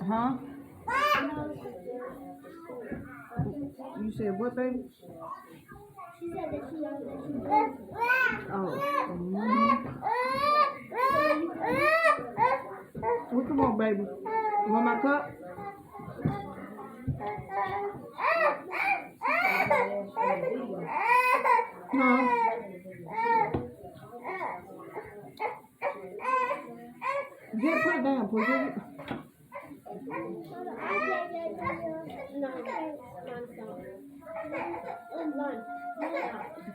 Huh? You said what, baby? She said that she knows that she Oh. What you want, baby? You want my cup? Huh? Get put down, put it.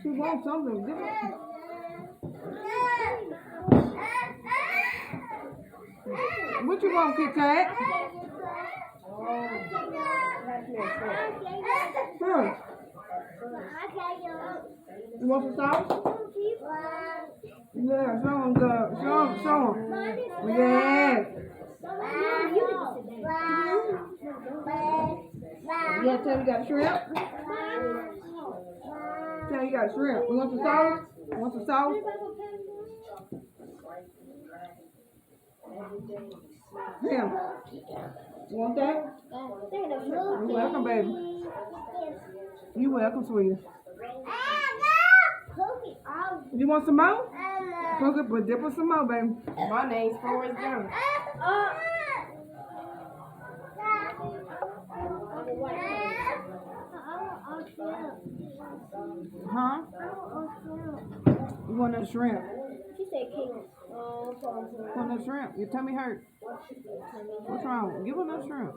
She wants something. Give it. What you want, Kit Kat? Sure. You want some sauce? Yeah, show them good. Show them. Yeah. Yeah, tell you got shrimp. Tell you got shrimp. You want some sauce? You want some sauce? Yeah. You want that? You're welcome, baby. You're welcome, sweetie. You want some more? Cook it, but dip with some more, baby. My name's Forrest Jones. Huh? You want that shrimp? She said king. You want that shrimp? Your tummy hurt. What's wrong? Give her that shrimp.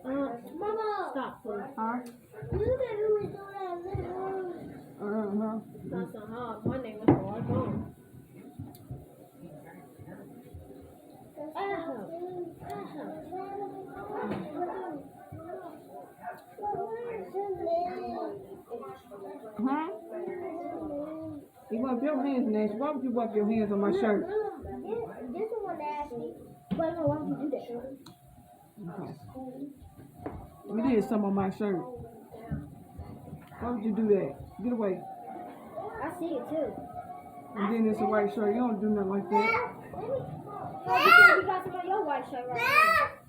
Mama, stop, please. Huh? You said we was doing that. That's not hard. My name is Forrest Jones. Huh? You wipe your hands, Nancy. Why would you wipe your hands on my shirt? This one nasty. But why would you do that? Okay. You did some on my shirt. Why would you do that? Get away. I see it too. And then it's a white shirt. You don't do nothing like that. You got some on your white shirt right now.